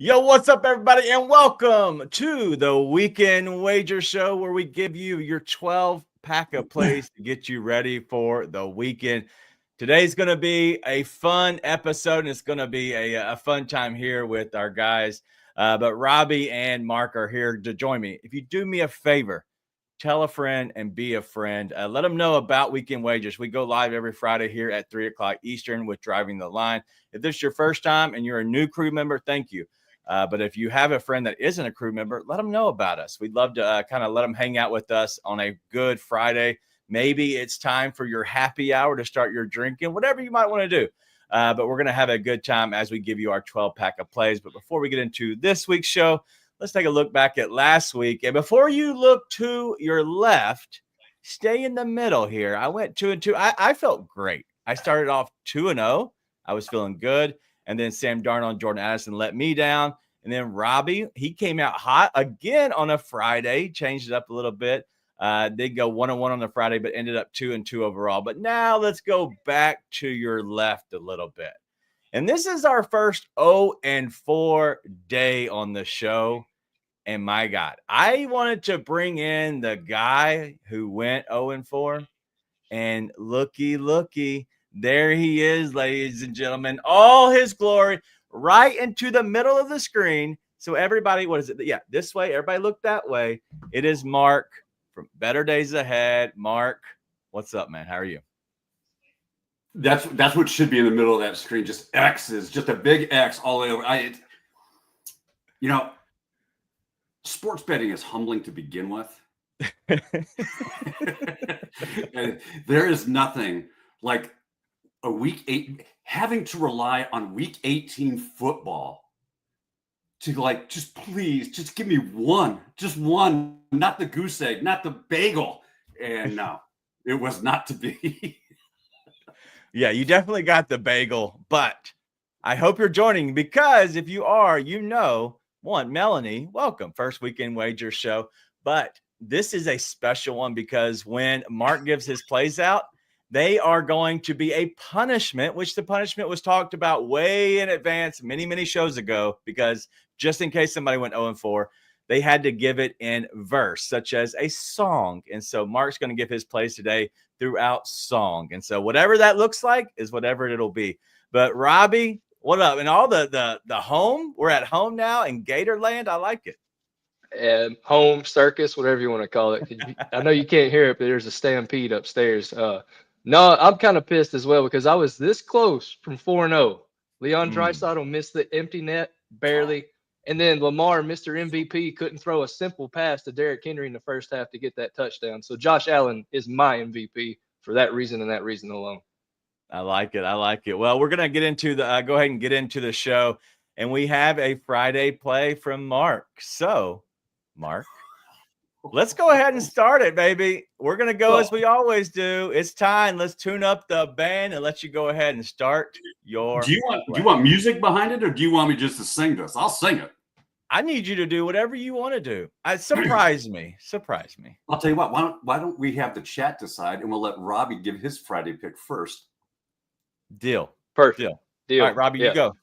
Yo, what's up, everybody, and welcome to the Weekend Wager Show, where we give you your 12 pack of plays to get you ready for the weekend. Today's going to be a fun episode, and it's going to be a fun time here with our guys. But Robbie and Mark are here to join me. If you do me a favor, tell a friend and be a friend. Let them know about Weekend Wagers. We go live every Friday here at 3 o'clock Eastern with Driving the Line. If this is your first time and you're a new crew member, thank you. But if you have a friend that isn't a crew member, let them know about us. We'd love to kind of let them hang out with us on a good Friday. Maybe it's time for your happy hour to start your drinking, whatever you might want to do. But we're going to have a good time as we give you our 12 pack of plays. But before we get into this week's show, let's take a look back at last week. And before you look to your left, stay in the middle here. I went 2-2. I felt great. I started off 2-0. I was feeling good. And then Sam Darnold and Jordan Addison let me down. And then Robbie, he came out hot again on a Friday, changed it up a little bit. Did go 1-1 on the Friday, but ended up 2-2 overall. But now let's go back to your left a little bit. And this is our first 0-4 day on the show. And my God, I wanted to bring in the guy who went 0-4. And looky. There he is, ladies and gentlemen. All his glory right into the middle of the screen. So everybody, what is it? Yeah, this way. Everybody look that way. It is Mark from Better Days Ahead. Mark, what's up, man? How are you? That's what should be in the middle of that screen. Just X's, just a big X all the way over. Sports betting is humbling to begin with. And there is nothing like a week 8 having to rely on week 18 football to just give me one, not the goose egg, not the bagel. And no, it was not to be. Yeah, you definitely got the bagel, but I hope you're joining, because if you are, Melanie, welcome. First Weekend Wager Show. But this is a special one because when Mark gives his plays out, they are going to be a punishment, which the punishment was talked about way in advance, many shows ago, because just in case somebody went 0-4, they had to give it in verse, such as a song. And so Mark's going to give his plays today throughout song. And so whatever that looks like is whatever it'll be. But Robbie, what up? And all the home, we're at home now in Gatorland. I like it. Home circus, whatever you want to call it. I know you can't hear it, but there's a stampede upstairs. No, I'm kind of pissed as well because I was this close from 4-0. Leon Draisaitl missed the empty net barely. And then Lamar, Mr. MVP, couldn't throw a simple pass to Derrick Henry in the first half to get that touchdown. So Josh Allen is my MVP for that reason and that reason alone. I like it. Well, we're going to get into go ahead and get into the show. And we have a Friday play from Mark. So, Mark, let's go ahead and start it, baby. We're going to go as we always do. It's time. Let's tune up the band and let you go ahead and start your Do you want music behind it, or do you want me just to sing this? I'll sing it. I need you to do whatever you want to do. Surprise me. I'll tell you what. Why don't we have the chat decide, and we'll let Robbie give his Friday pick first. Deal. Perfect. Deal. All right, Robbie, you go.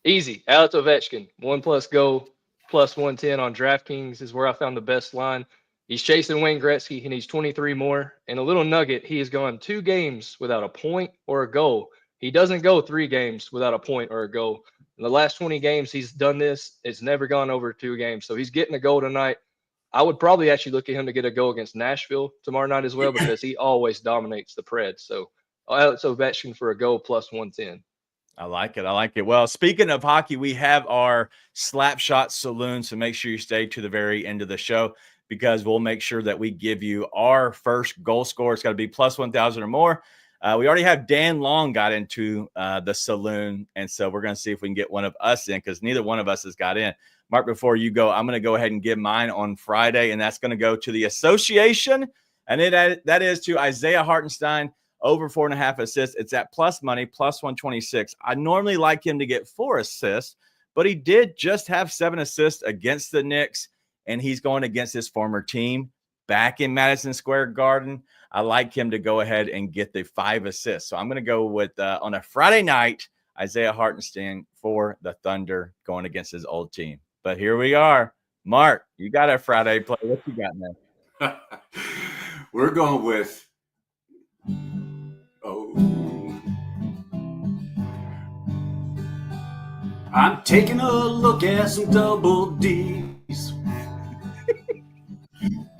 Easy. Alex Ovechkin, 1+ goal, plus 110 on DraftKings is where I found the best line. He's chasing Wayne Gretzky. He needs 23 more. And a little nugget, he has gone 2 games without a point or a goal. He doesn't go 3 games without a point or a goal. In the last 20 games, he's done this. It's never gone over 2 games. So he's getting a goal tonight. I would probably actually look at him to get a goal against Nashville tomorrow night as well, because he always dominates the Preds. So Alex Ovechkin for a goal plus 110. I like it. Well, speaking of hockey, we have our Slapshot Saloon, so make sure you stay to the very end of the show, because we'll make sure that we give you our first goal score. It's got to be plus 1,000 or more. We already have Dan Long got into the Saloon, and so we're going to see if we can get one of us in, because neither one of us has got in. Mark, before you go, I'm going to go ahead and give mine on Friday, and that's going to go to the Association, and that is to Isaiah Hartenstein. Over 4.5 assists. It's at plus money, plus 126. I normally like him to get 4 assists, but he did just have 7 assists against the Knicks, and he's going against his former team back in Madison Square Garden. I like him to go ahead and get the 5 assists. So I'm going to go with, on a Friday night, Isaiah Hartenstein for the Thunder going against his old team. But here we are. Mark, you got a Friday play. What you got now? We're going with I'm taking a look at some double D's.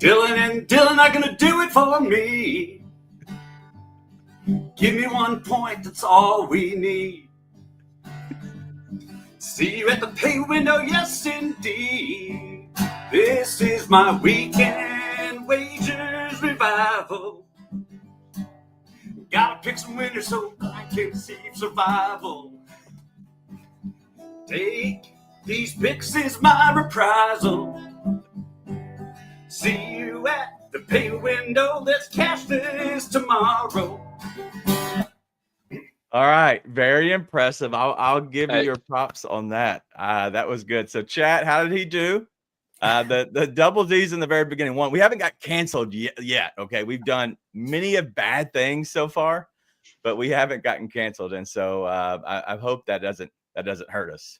Dylan are gonna do it for me. Give me 1 point, that's all we need. See you at the pay window, yes indeed. This is my weekend wagers revival. Gotta pick some winners so I can save survival. Take these picks is my reprisal. See you at the pay window, let's cash this tomorrow. All right, very impressive. I'll give you your props on that. That was good. So, chat, how did he do? The double D's in the very beginning. One, we haven't got canceled yet. Okay, we've done many of bad things so far, but we haven't gotten canceled, and so I hope that doesn't hurt us.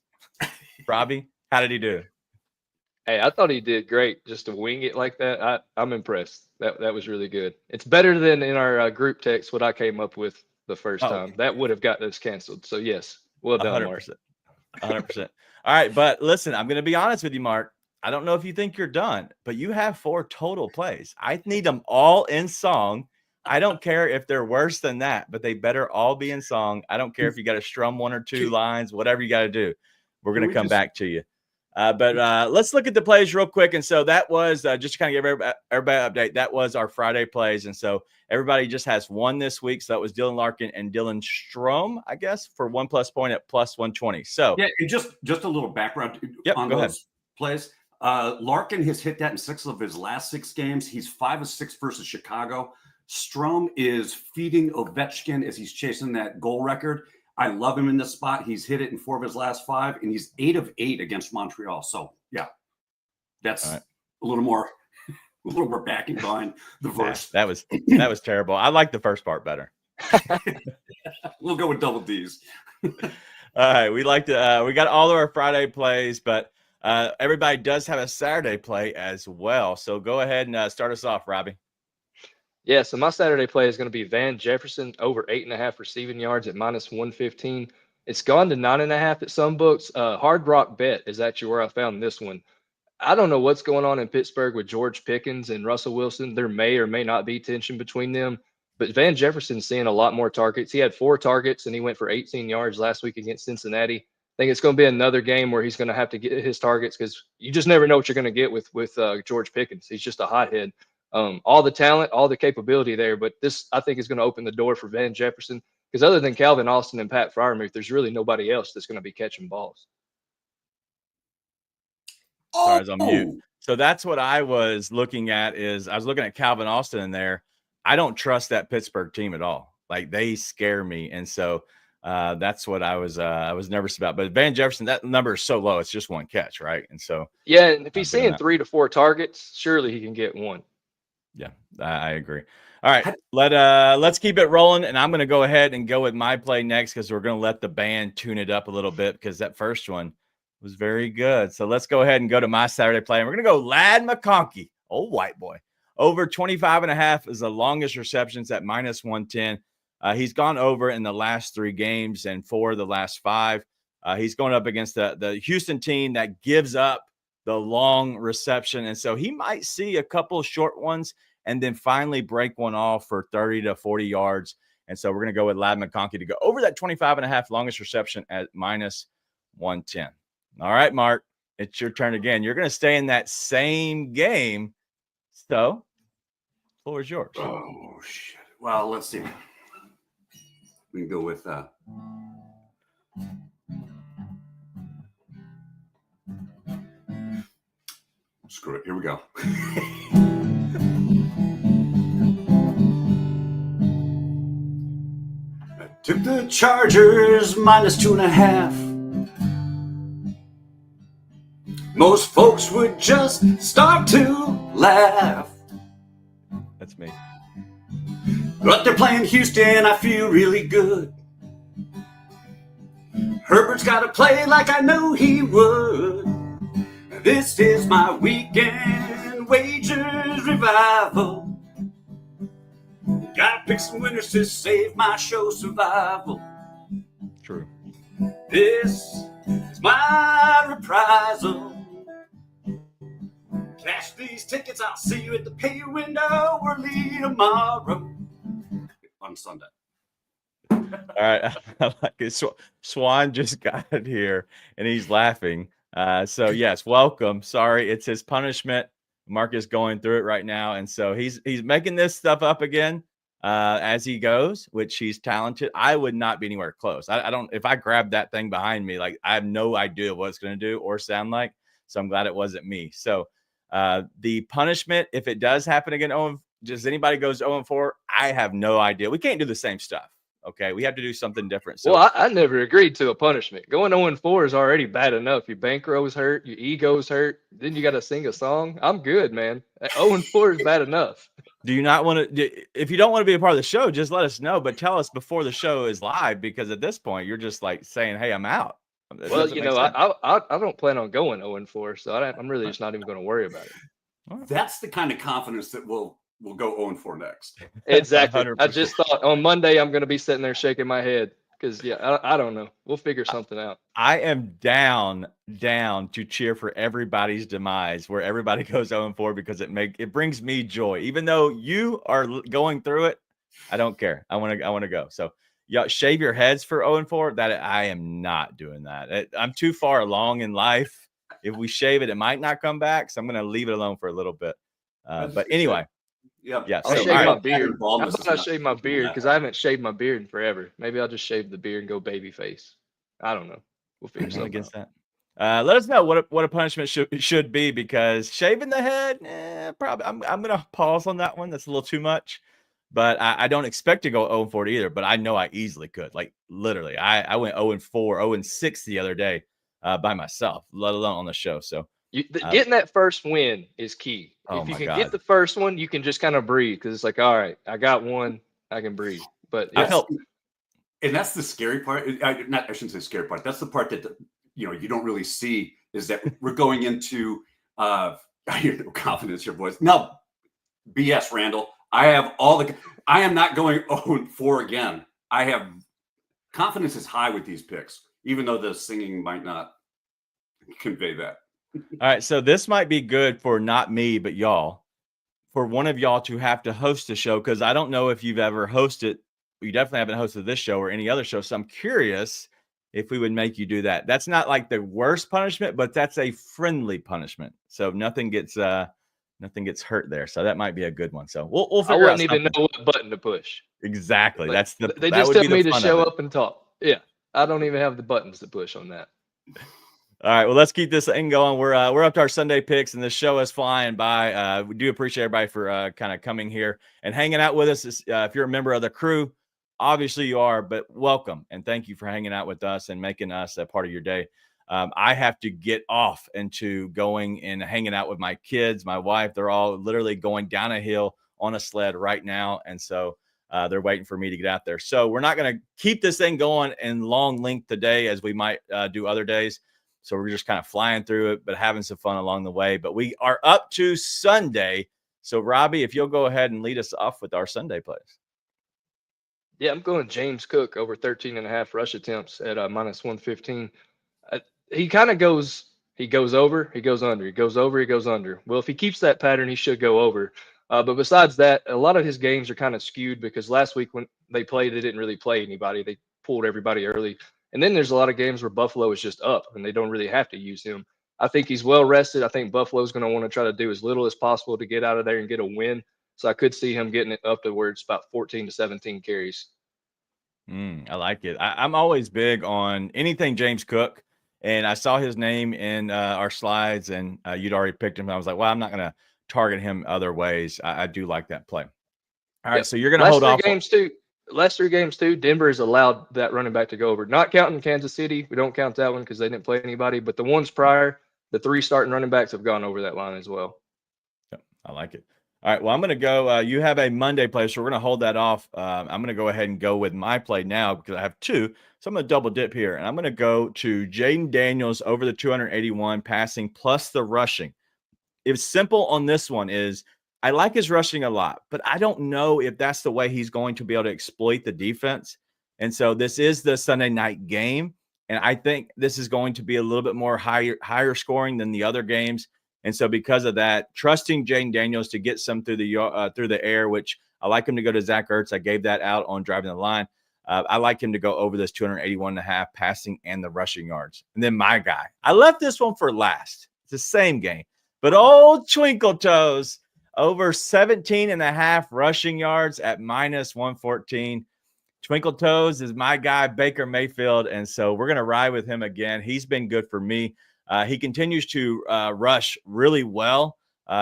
Robbie, how did he do? Hey, I thought he did great just to wing it like that. I'm impressed. That was really good. It's better than in our group text what I came up with the first time. Okay. That would have gotten us canceled. So yes, well done, 100%. Mark. 100%. All right, but listen, I'm going to be honest with you, Mark. I don't know if you think you're done, but you have 4 total plays. I need them all in song. I don't care if they're worse than that, but they better all be in song. I don't care if you got to strum 1 or 2 lines, whatever you got to do. We're going to come back to you. But let's look at the plays real quick. And so that was just to kind of give everybody an update. That was our Friday plays. And so everybody just has 1 this week. So that was Dylan Larkin and Dylan Strom, I guess, for 1+ point at plus 120. So yeah, and just a little background on those plays. Larkin has hit that in 6 of his last 6 games. He's 5 of 6 versus Chicago. Strom is feeding Ovechkin as he's chasing that goal record. I love him in this spot. He's hit it in 4 of his last 5, and he's 8 of 8 against Montreal. So yeah, that's a little more backing behind the verse. That was terrible. I like the first part better. We'll go with double D's. All right, we got all of our Friday plays, but everybody does have a Saturday play as well. So go ahead and start us off, Robbie. Yeah, so my Saturday play is going to be Van Jefferson over 8.5 receiving yards at minus 115. It's gone to 9.5 at some books. Hard Rock Bet is actually where I found this one. I don't know what's going on in Pittsburgh with George Pickens and Russell Wilson. There may or may not be tension between them, but Van Jefferson's seeing a lot more targets. He had 4 targets and he went for 18 yards last week against Cincinnati. I think it's going to be another game where he's going to have to get his targets because you just never know what you're going to get with George Pickens. He's just a hothead. All the talent, all the capability there, but this I think is going to open the door for Van Jefferson because other than Calvin Austin and Pat Freiermuth, there's really nobody else that's going to be catching balls. Sorry, I was on mute. So that's what I was looking at. I was looking at Calvin Austin in there. I don't trust that Pittsburgh team at all. Like they scare me, and so that's what I was nervous about. But Van Jefferson, that number is so low; it's just 1 catch, right? And so yeah, and if he's seeing 3 to 4 targets, surely he can get 1. Yeah, I agree. All right, let's keep it rolling, and I'm going to go ahead and go with my play next because we're going to let the band tune it up a little bit because that first one was very good. So let's go ahead and go to my Saturday play, and we're going to go Ladd McConkey, old white boy, over 25.5 is the longest receptions at minus 110. He's gone over in the last 3 games and 4 of the last 5. He's going up against the Houston team that gives up the long reception. And so he might see a couple short ones and then finally break one off for 30 to 40 yards. And so we're going to go with Ladd McConkey to go over that 25.5 longest reception at minus 110. All right, Mark, it's your turn again. You're going to stay in that same game. So the floor is yours. Oh, shit. Well, let's see. We can go with screw it. Here we go. I took the Chargers minus 2.5. Most folks would just start to laugh. That's me. But they're playing Houston. I feel really good. Herbert's got to play like I know he would. This is my weekend wagers revival. Gotta pick some winners to save my show survival. True. This is my reprisal. Cash these tickets. I'll see you at the pay window early tomorrow on Sunday. All right. I like it. Swan just got it here and he's laughing. So yes, welcome. Sorry, it's his punishment. Mark is going through it right now. And so he's making this stuff up again as he goes, which he's talented. I would not be anywhere close. I don't, if I grab that thing behind me, like I have no idea what it's going to do or sound like. So I'm glad it wasn't me. So the punishment, if it does happen again, does anybody goes 0-4? I have no idea. We can't do the same stuff. Okay, we have to do something different. So, well, I never agreed to a punishment. Going 0-4 is already bad enough. Your bankroll's hurt, your ego's hurt. Then you got to sing a song. I'm good, man. 0-4 is bad enough. Do you not want to? If you don't want to be a part of the show, just let us know. But tell us before the show is live, because at this point you're just like saying, "Hey, I'm out." Well, you know, I don't plan on going 0-4, so I'm really just not even going to worry about it. That's the kind of confidence that we'll go 0-4 next. Exactly. 100%. I just thought on Monday I'm going to be sitting there shaking my head because, I don't know. We'll figure something out. I am down to cheer for everybody's demise, where everybody goes 0-4, because it brings me joy. Even though you are going through it, I don't care. I want to go. So yeah, shave your heads for 0-4. That I am not doing that. I'm too far along in life. If we shave it, it might not come back. So I'm going to leave it alone for a little bit. But anyway. Yeah. I'll shave my beard. How about I shave my beard? Because I haven't shaved my beard in forever. Maybe I'll just shave the beard and go baby face. I don't know. We'll figure something against out. That. Let us know what a punishment should be, because shaving the head, probably I'm gonna pause on that one. That's a little too much. But I don't expect to go 0-4 either. But I know I easily could. Like literally, I went 0-4, 0-6 the other day by myself, let alone on the show. So. Getting that first win is key. If you can get the first one, you can just kind of breathe, because it's like, all right, I got one, I can breathe. But and that's the scary part. I shouldn't say scary part. That's the part that you don't really see, is that we're going into I hear no confidence in your voice. No, BS, Randall. I am not going 0-4 again. I have confidence is high with these picks, even though the singing might not convey that. All right, so this might be good for not me, but y'all, for one of y'all to have to host a show, because I don't know if you've ever hosted. You definitely haven't hosted this show or any other show. So I'm curious if we would make you do that. That's not like the worst punishment, but that's a friendly punishment. So nothing gets hurt there. So that might be a good one. So we'll figure out. I wouldn't even know what button to push. Exactly. Like, That's they just tell me to show up and talk. Yeah, I don't even have the buttons to push on that. All right, well, let's keep this thing going. We're up to our Sunday picks, and the show is flying by. We do appreciate everybody for kind of coming here and hanging out with us. If you're a member of the crew, obviously you are, but welcome, and thank you for hanging out with us and making us a part of your day. I have to get off into going and hanging out with my kids, my wife. They're all literally going down a hill on a sled right now, and so they're waiting for me to get out there. So we're not going to keep this thing going in long length today, as we might do other days. So we're just kind of flying through it, but having some fun along the way. But we are up to Sunday. So, Robbie, if you'll go ahead and lead us off with our Sunday plays. Yeah, I'm going James Cook over 13.5 rush attempts at -115. He kind of goes over, he goes under, he goes over, he goes under. Well, if he keeps that pattern, he should go over. But besides that, a lot of his games are kind of skewed, because last week when they played, they didn't really play anybody. They pulled everybody early. And then there's a lot of games where Buffalo is just up and they don't really have to use him. I think he's well rested. I think Buffalo's going to want to try to do as little as possible to get out of there and get a win. So I could see him getting it up to where it's about 14 to 17 carries. I like it. I'm always big on anything James Cook. And I saw his name in our slides, and you'd already picked him. I was like, well, I'm not going to target him other ways. I do like that play. All right, so you're going to hold off. Last three games too, Denver has allowed that running back to go over. Not counting Kansas City. We don't count that one because they didn't play anybody. But the ones prior, the three starting running backs have gone over that line as well. I like it. All right. Well, I'm going to go. You have a Monday play, so we're going to hold that off. I'm going to go ahead and go with my play now because I have two. So I'm going to double dip here, and I'm going to go to Jaden Daniels over the 281 passing plus the rushing. It's simple on this one is I like his rushing a lot, but I don't know if that's the way he's going to be able to exploit the defense. And so this is the Sunday night game, and I think this is going to be a little bit more higher scoring than the other games. And so because of that, trusting Jaden Daniels to get some through the air, which I like him to go to Zach Ertz. I gave that out on driving the line. I like him to go over this 281.5 passing and the rushing yards. And then my guy, I left this one for last. It's the same game, but old Twinkle Toes over 17.5 rushing yards at minus 114. Twinkle Toes is my guy, Baker Mayfield. And so we're going to ride with him again. He's been good for me. He continues to rush really well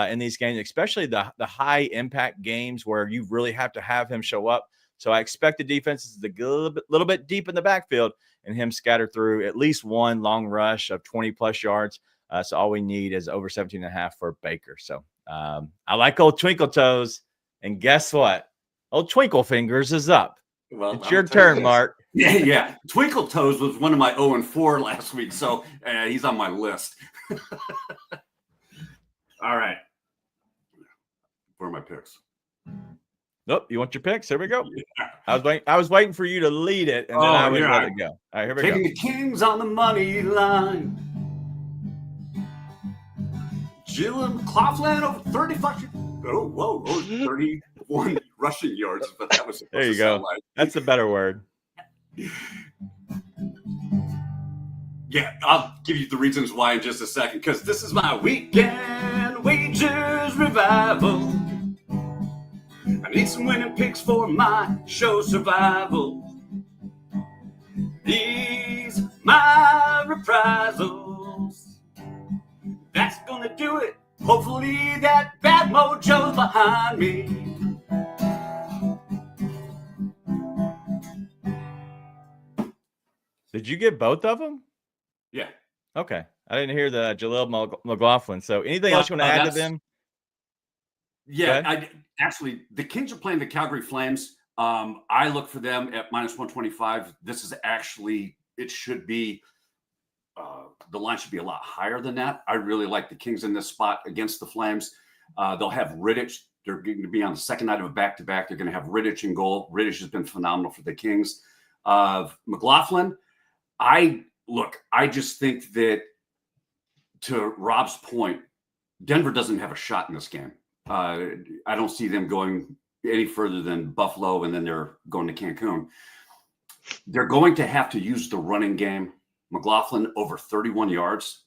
in these games, especially the high impact games where you really have to have him show up. So I expect the defenses to go a little bit deep in the backfield and him scatter through at least one long rush of 20 plus yards. So all we need is over 17.5 for Baker. So I like old Twinkle Toes. And guess what? Old Twinkle Fingers is up. Well, it's your turn, Mark. Yeah. Twinkle Toes was one of my 0-4 last week, so he's on my list. All right. Where are my picks? Nope. You want your picks? Here we go. Yeah. I was waiting for you to lead it, and then I would let it go. All right, here we go. Taking the Kings on the money line. Jill and McLaughlin over 35. Oh, whoa, 31 rushing yards, but that was there you go. That's a better word. Yeah, I'll give you the reasons why in just a second, because this is my weekend wagers revival. I need some winning picks for my show survival. These my reprisals. That's gonna do it. Hopefully that bad mojo's behind me. Did you get both of them? Yeah. Okay. I didn't hear the Jaleel McLaughlin. So anything else you want to add to them? Yeah, actually, the Kings are playing the Calgary Flames. I look for them at minus 125. This is actually, it should be, the line should be a lot higher than that. I really like the Kings in this spot against the Flames. They'll have Riddich. They're going to be on the second night of a back-to-back. They're going to have Riddich in goal. Riddich has been phenomenal for the Kings. McLaughlin, I just think that, to Rob's point, Denver doesn't have a shot in this game. I don't see them going any further than Buffalo, and then they're going to Cancun. They're going to have to use the running game. McLaughlin over 31 yards.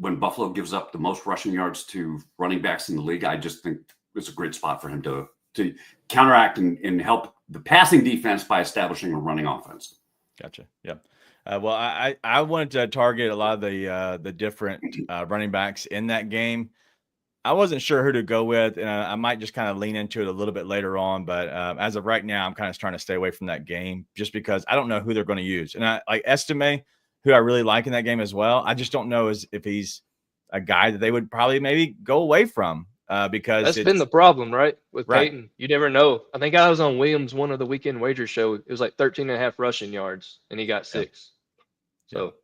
When Buffalo gives up the most rushing yards to running backs in the league, I just think it's a great spot for him to counteract and help the passing defense by establishing a running offense. Gotcha. Yep. Well, I wanted to target a lot of the different running backs in that game. I wasn't sure who to go with, and I might just kind of lean into it a little bit later on. But as of right now, I'm kind of trying to stay away from that game just because I don't know who they're going to use. And I like Estime, who I really like in that game as well. I just don't know if he's a guy that they would probably maybe go away from because that's been the problem, right? With right. Peyton. You never know. I think I was on Williams, one of the weekend wager show. It was like 13.5 rushing yards, and he got 6. So.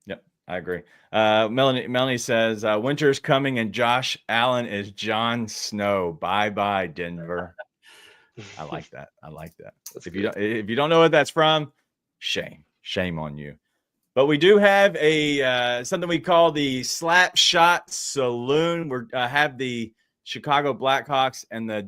Yep, I agree. Melanie says, winter's coming and Josh Allen is Jon Snow. Bye-bye, Denver. I like that. If you don't know what that's from, shame on you. But we do have something we call the Slapshot Saloon. We have the Chicago Blackhawks and the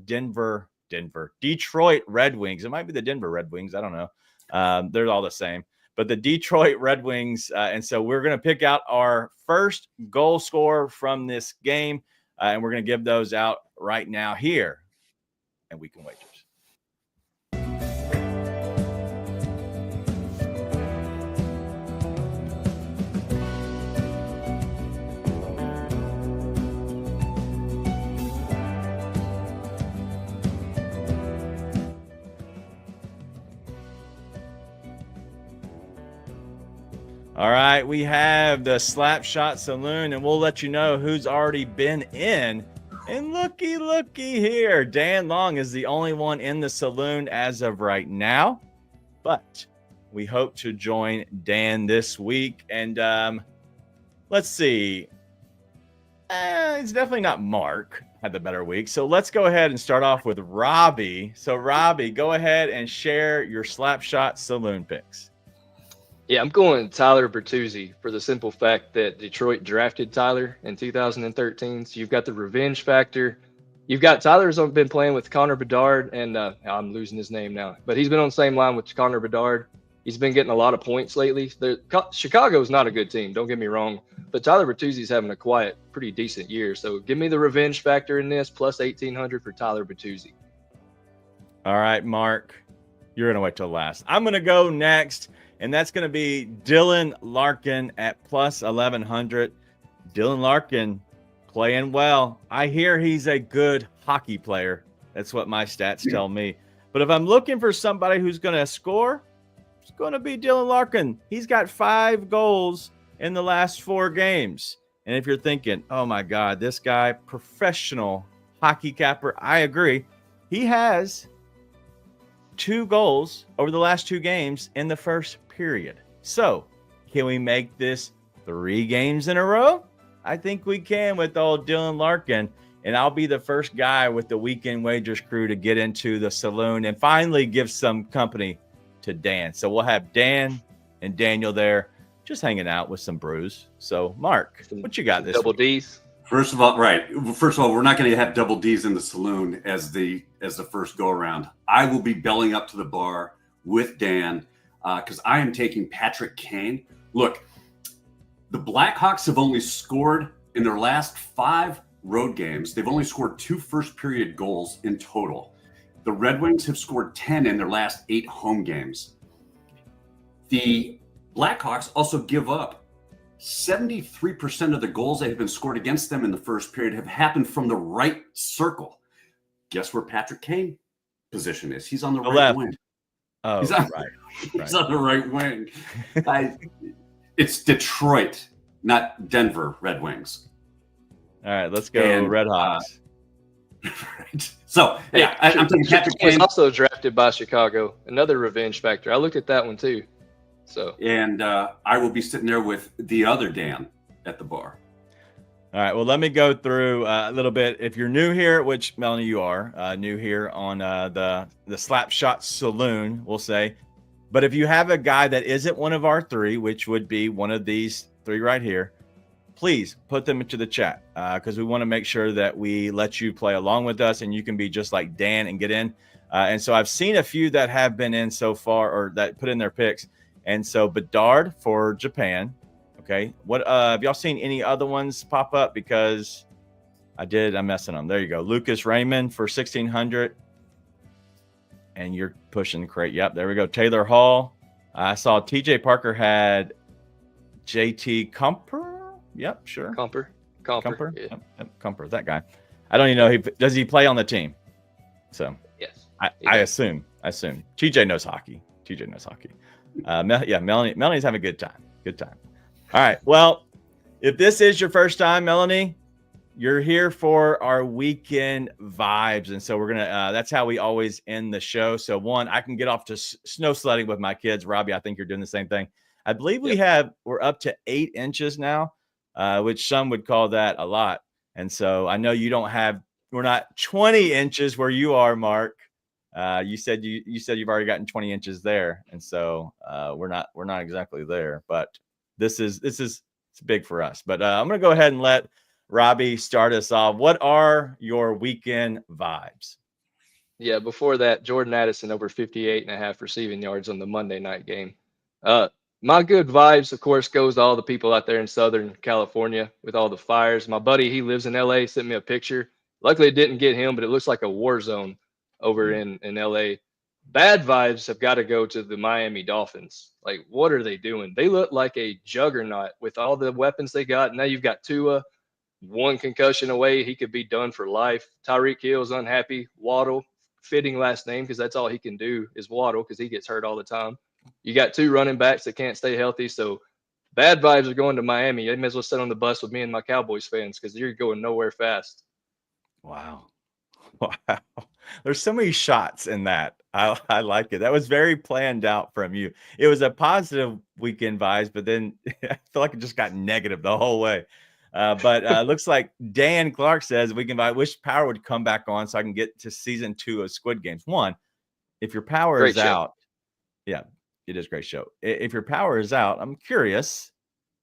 Detroit Red Wings. It might be the Denver Red Wings. I don't know. They're all the same. But the Detroit Red Wings. And so we're going to pick out our first goal scorer from this game. And we're going to give those out right now here at Weekend Wagers. All right, we have the Slapshot Saloon, and we'll let you know who's already been in And looky here. Dan Long is the only one in the saloon as of right now. But we hope to join Dan this week. And let's see. It's definitely not Mark had the better week. So let's go ahead and start off with Robbie. So Robbie, go ahead and share your Slapshot saloon picks. Yeah, I'm going Tyler Bertuzzi for the simple fact that Detroit drafted Tyler in 2013. So you've got the revenge factor. You've got Tyler's been playing with Connor Bedard, and I'm losing his name now, but he's been on the same line with Connor Bedard. He's been getting a lot of points lately. Chicago's not a good team, don't get me wrong, but Tyler Bertuzzi's having a quiet, pretty decent year. So give me the revenge factor in this, plus 1,800 for Tyler Bertuzzi. All right, Mark, you're going to wait till last. I'm going to go next, and that's going to be Dylan Larkin at plus 1,100. Dylan Larkin playing well. I hear he's a good hockey player. That's what my stats tell me. But if I'm looking for somebody who's going to score, it's going to be Dylan Larkin. He's got 5 goals in the last 4 games. And if you're thinking, oh my God, this guy, professional hockey capper, I agree. He has 2 goals over the last 2 games in the first period. So can we make this 3 games in a row? I think we can with old Dylan Larkin. And I'll be the first guy with the Weekend Wagers crew to get into the saloon and finally give some company to Dan. So we'll have Dan and Daniel there just hanging out with some brews. So Mark, what you got this Double week? D's. First of all, we're not going to have double D's in the saloon as the first go around. I will be belling up to the bar with Dan because I am taking Patrick Kane. Look, the Blackhawks have only scored in their last 5 road games. They've only scored 2 first period goals in total. The Red Wings have scored 10 in their last 8 home games. The Blackhawks also give up 73% of the goals that have been scored against them in the first period have happened from the right circle. Guess where Patrick Kane position is? He's on the right left wing. Oh, He's on, right. He's on the right wing. It's Detroit, not Denver Red Wings. All right, let's go And, Red Hawks. Right. So, yeah, I'm taking Patrick He was Kane. also drafted by Chicago. Another revenge factor. I looked at that one too. So And I will be sitting there with the other Dan at the bar. All right, well, let me go through a little bit. If you're new here, which Melanie, you are new here on the Slapshot Saloon, we'll say. But if you have a guy that isn't one of our 3, which would be one of these 3 right here, please put them into the chat because we want to make sure that we let you play along with us and you can be just like Dan and get in. And so I've seen a few that have been in so far or that put in their picks. And so Bedard for Japan. Okay. What have y'all seen any other ones pop up? Because I'm messing them. There you go. Lucas Raymond for 1,600. And you're pushing the crate. Yep. There we go. Taylor Hall. I saw TJ Parker had JT Comper. Yep. Sure. Comper. Yeah. Yep. Comper. That guy. I don't even know. Does he play on the team? So Yes. I assume. TJ knows hockey. Yeah, Melanie's having a good time. All right. Well, if this is your first time, Melanie, you're here for our weekend vibes. And so we're going to, that's how we always end the show. So one, I can get off to snow sledding with my kids. Robbie, I think you're doing the same thing. I believe we're up to 8 inches now, which some would call that a lot. And so I know we're not 20 inches where you are, Mark. You said you've already gotten 20 inches there. And so we're not exactly there, but this is it's big for us. But I'm going to go ahead and let Robbie start us off. What are your weekend vibes? Yeah, before that, Jordan Addison over 58.5 receiving yards on the Monday night game. My good vibes, of course, goes to all the people out there in Southern California with all the fires. My buddy, he lives in LA, sent me a picture. Luckily, it didn't get him, but it looks like a war zone over in LA. Bad vibes have got to go to the Miami Dolphins. Like, what are they doing? They look like a juggernaut with all the weapons they got. Now you've got Tua, 1 concussion away. He could be done for life. Tyreek Hill's unhappy. Waddle, fitting last name because that's all he can do is Waddle because he gets hurt all the time. You got 2 running backs that can't stay healthy. So bad vibes are going to Miami. They may as well sit on the bus with me and my Cowboys fans because you're going nowhere fast. Wow. Wow. There's so many shots in that. I like it. That was very planned out from you. It was a positive weekend vibes, but then I feel like it just got negative the whole way. But looks like Dan Clark says weekend vibe. Wish Power would come back on so I can get to season 2 of Squid Games. One, if your power Great is show. out, yeah, it is a great show. If your power is out, I'm curious.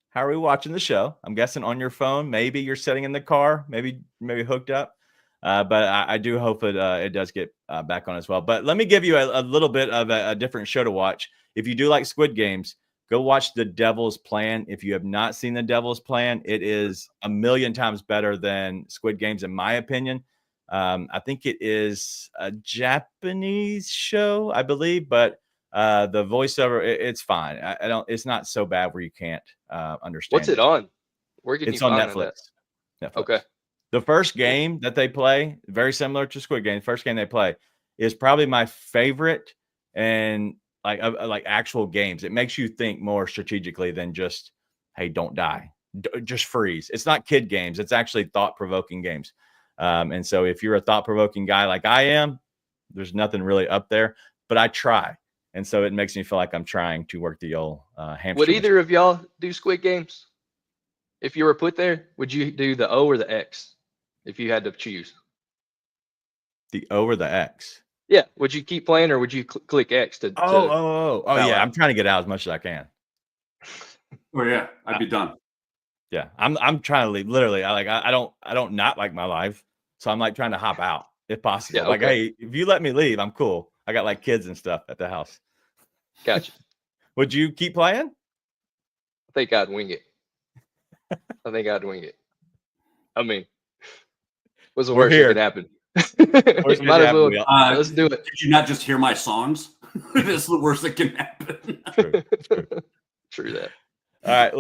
How are we watching the show? I'm guessing on your phone. Maybe you're sitting in the car. Maybe hooked up. But I do hope it does get back on as well. But let me give you a little bit of a different show to watch. If you do like Squid Games, go watch The Devil's Plan. If you have not seen The Devil's Plan, it is a million times better than Squid Games, in my opinion. I think it is a Japanese show, I believe, but the voiceover, it's fine. I don't. It's not so bad where you can't understand. What's it on? Where can It's you on find Netflix. that? Netflix. Okay. The first game that they play, very similar to Squid Game. The first game they play is probably my favorite, and like actual games. It makes you think more strategically than just, hey, don't die, just freeze. It's not kid games. It's actually thought-provoking games. And so if you're a thought-provoking guy like I am, there's nothing really up there, but I try. And so it makes me feel like I'm trying to work the old hamster. Would either of y'all do Squid Games? If you were put there, would you do the O or the X if you had to choose? The O or the X? Yeah. Would you keep playing or would you click X to? Oh, yeah. out? I'm trying to get out as much as I can. Oh yeah, I'd be done. Yeah, I'm trying to leave. Literally, I don't not like my life, so I'm like trying to hop out if possible. Yeah, Like, okay. hey, if you let me leave, I'm cool. I got like kids and stuff at the house. Gotcha. Would you keep playing? I think I'd wing it. I mean, what's the We're worst here. that could happen? Worst Might that as well. could happen. Let's do it. Did you not just hear my songs? That's the worst that can happen. True. True that. All right,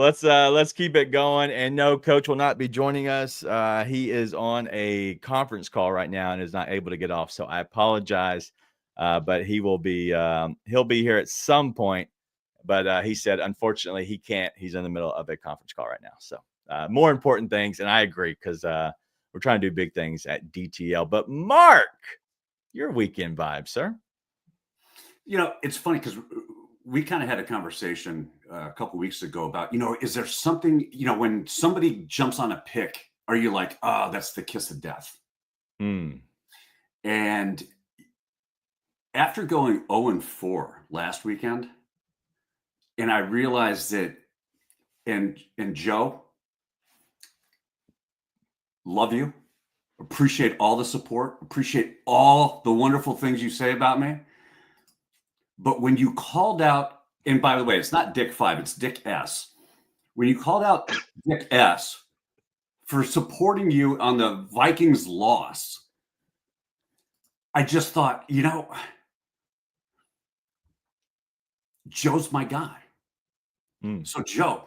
let's keep it going. And no, Coach will not be joining us. He is on a conference call right now and is not able to get off. So I apologize, but he will be he'll be here at some point. But he said unfortunately he can't. He's in the middle of a conference call right now. So more important things, and I agree because we're trying to do big things at DTL. But Mark, your weekend vibe, sir. You know, it's funny because we kind of had a conversation a couple weeks ago about, is there something, when somebody jumps on a pick, are you like, oh, that's the kiss of death? And after going 0-4 last weekend, and I realized that, and Joe, love you, appreciate all the support, appreciate all the wonderful things you say about me. But when you called out, and by the way, it's not Dick 5, it's Dick S. When you called out Dick S for supporting you on the Vikings loss, I just thought, Joe's my guy. So Joe,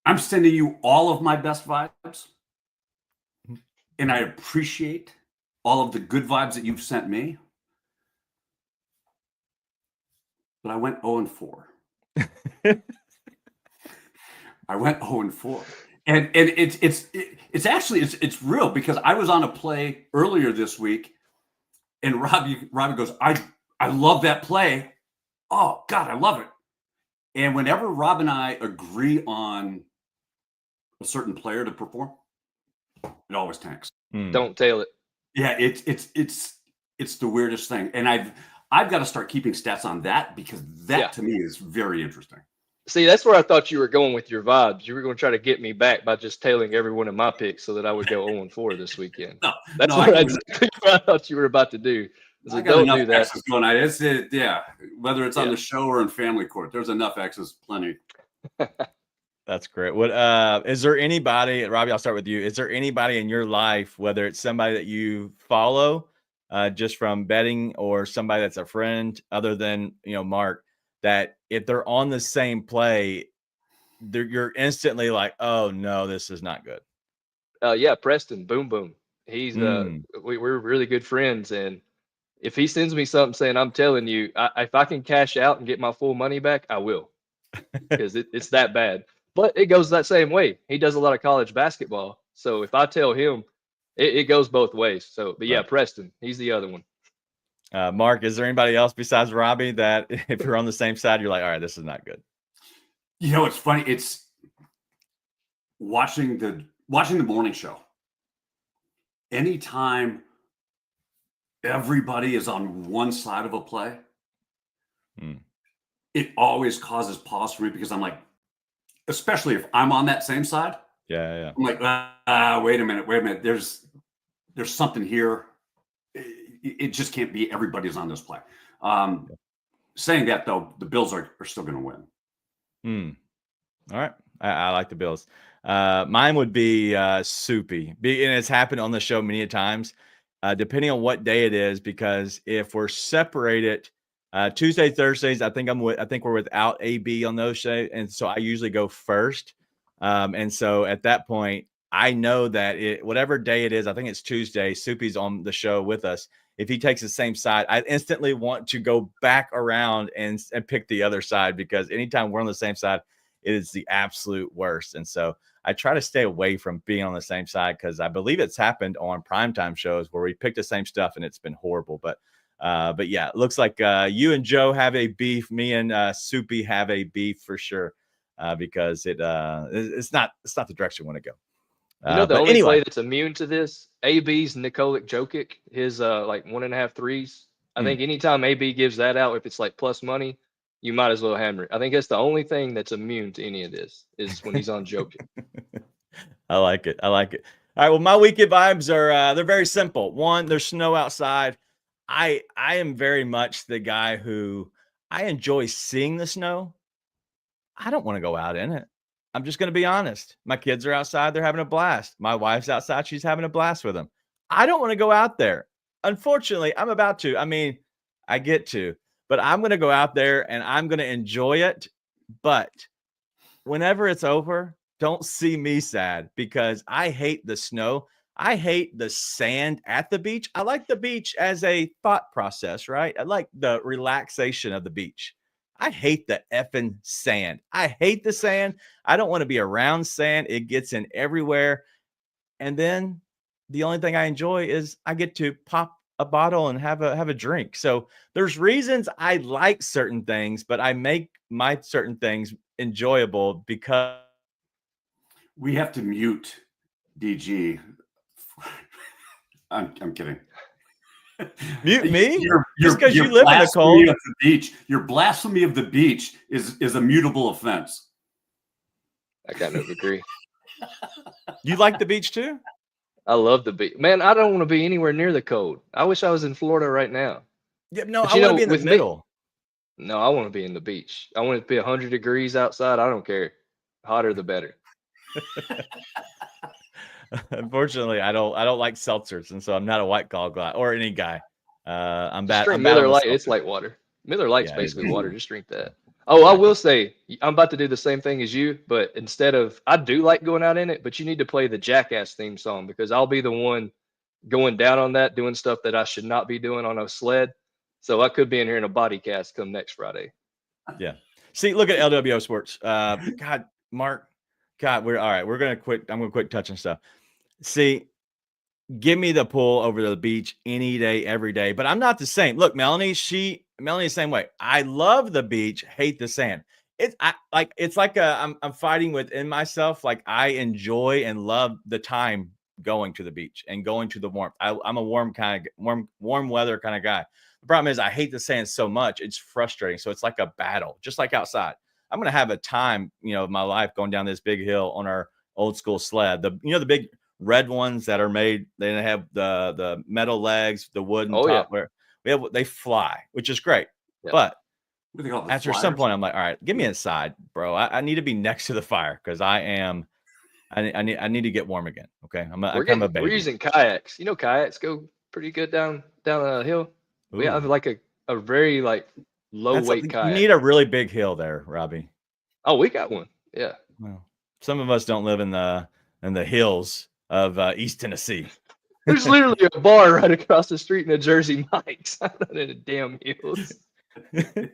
I'm sending you all of my best vibes. And I appreciate all of the good vibes that you've sent me. But I went 0-4. I went 0-4. And it's actually real because I was on a play earlier this week and Robbie goes, I love that play. Oh God, I love it. And whenever Rob and I agree on a certain player to perform, it always tanks. Don't tail it. Yeah, it's the weirdest thing. And I've got to start keeping stats on that because that to me is very interesting. See, that's where I thought you were going with your vibes. You were going to try to get me back by just tailing every one of my picks so that I would go 0-4 this weekend. That's what I thought you were about to do. So I got don't enough do that. X's going. Whether it's on the show or in family court, there's enough X's, plenty. That's great. What is there anybody, Robbie, I'll start with you. Is there anybody in your life, whether it's somebody that you follow just from betting or somebody that's a friend other than, Mark, that if they're on the same play, you're instantly like, oh no, this is not good. Yeah, Preston, boom. He's we're really good friends, and if he sends me something saying, I'm telling you, if I can cash out and get my full money back, I will, because it's that bad. But it goes that same way. He does a lot of college basketball. So if I tell him, it goes both ways. So, but yeah, Right. Preston, he's the other one. Mark, is there anybody else besides Robbie that if you're on the same side, you're like, all right, this is not good? You know, it's funny. It's watching the morning show. Anytime everybody is on one side of a play, it always causes pause for me because I'm like, especially if I'm on that same side. Yeah. I'm like, wait a minute. There's something here. It just can't be everybody's on this play. Saying that though, the Bills are still going to win. All right. I like the Bills. Mine would be Soupy. And it's happened on the show many times, depending on what day it is, because if we're separated Tuesday, Thursdays, I think we're without AB on those shows. And so I usually go first. And so at that point, I know that whatever day it is, I think it's Tuesday, Soupy's on the show with us. If he takes the same side, I instantly want to go back around and pick the other side, because anytime we're on the same side, it is the absolute worst. And so I try to stay away from being on the same side, because I believe it's happened on primetime shows where we pick the same stuff and it's been horrible. But yeah, it looks like you and Joe have a beef. Me and Soupy have a beef for sure, because it's not the direction we want to go. You know, the only play that's immune to this, AB's Nikolic Jokic, his like 1.5 threes. I think anytime AB gives that out, if it's like plus money, you might as well hammer it. I think that's the only thing that's immune to any of this is when he's on Jokic. I like it. All right. Well, my weekend vibes are they're very simple. One, there's snow outside. I am very much the guy who I enjoy seeing the snow. I don't want to go out in it. I'm just going to be honest. My kids are outside. They're having a blast. My wife's outside. She's having a blast with them. I don't want to go out there. Unfortunately, I'm about to. I mean, I get to, but I'm going to go out there and I'm going to enjoy it. But whenever it's over, don't see me sad, because I hate the snow. I hate the sand at the beach. I like the beach as a thought process, right? I like the relaxation of the beach. I hate the effing sand. I hate the sand. I don't want to be around sand. It gets in everywhere. And then the only thing I enjoy is I get to pop a bottle and have a drink. So there's reasons I like certain things, but I make my certain things enjoyable because we have to mute DG. I'm kidding. Mute me? Just because you live in the cold. Of the beach. Your blasphemy of the beach is a mutable offense. I kind of agree. You like the beach too? I love the beach. Man, I don't want to be anywhere near the cold. I wish I was in Florida right now. Yeah, no, I want to be in the middle. No, I want to be in the beach. I want it to be 100 degrees outside. I don't care. Hotter the better. Unfortunately, I don't like seltzers, and so I'm not a White Claw guy or any guy. I'm bad. Drink Miller Lite. It's light water. Miller Lite's basically water. Just drink that. Oh, I will say, I'm about to do the same thing as you, but instead of, I do like going out in it, but you need to play the Jackass theme song, because I'll be the one going down on that, doing stuff that I should not be doing on a sled. So I could be in here in a body cast come next Friday. Yeah. See, look at LWO Sports. God, Mark. God, we're all right. We're gonna quit. I'm gonna quit touching stuff. See, give me the pool over the beach any day, every day. But I'm not the same. Look, Melanie's the same way. I love the beach, hate the sand. It's like I'm fighting within myself. Like, I enjoy and love the time going to the beach and going to the warmth. I'm a warm weather kind of guy. The problem is I hate the sand so much. It's frustrating. So it's like a battle, just like outside. I'm going to have a time, of my life going down this big hill on our old school sled. The big red ones that are made, they have the metal legs, the wooden top where they fly, which is great. Yeah. But after some point, I'm like, all right, get me inside, bro. I need to be next to the fire, because I need to get warm again. Okay. We're using kayaks. Kayaks go pretty good down a hill. Ooh. We have like a very low weight kayak. You need a really big hill there, Robbie. Oh, we got one. Yeah. Well, some of us don't live in the hills of East Tennessee. There's literally a bar right across the street in a Jersey Mike's. I'm not in the damn hills. I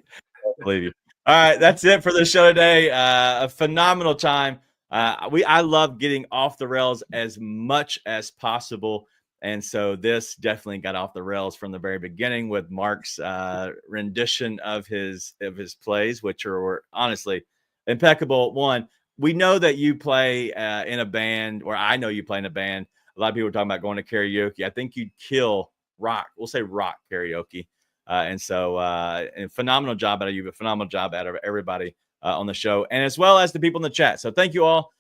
believe you. All right, that's it for the show today. A phenomenal time. I love getting off the rails as much as possible. And so this definitely got off the rails from the very beginning with Mark's rendition of his plays, which were honestly impeccable. One, we know that you play in a band, or I know you play in a band. A lot of people are talking about going to karaoke. I think you'd kill rock. We'll say rock karaoke. And so a phenomenal job out of you, but phenomenal job out of everybody on the show, and as well as the people in the chat. So thank you all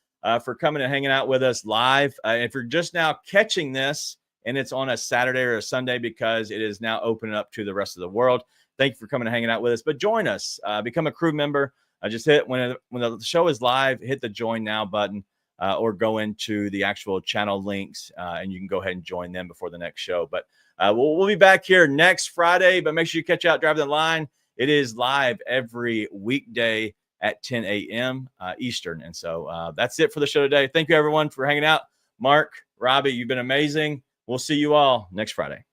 for coming and hanging out with us live. If you're just now catching this, and it's on a Saturday or a Sunday because it is now opening up to the rest of the world, thank you for coming and hanging out with us. But join us, become a crew member. Just hit when the show is live, hit the join now button, or go into the actual channel links, and you can go ahead and join them before the next show. But we'll be back here next Friday. But make sure you catch out Driving the Line. It is live every weekday at 10 a.m. Eastern. And so that's it for the show today. Thank you, everyone, for hanging out. Mark, Robbie, you've been amazing. We'll see you all next Friday.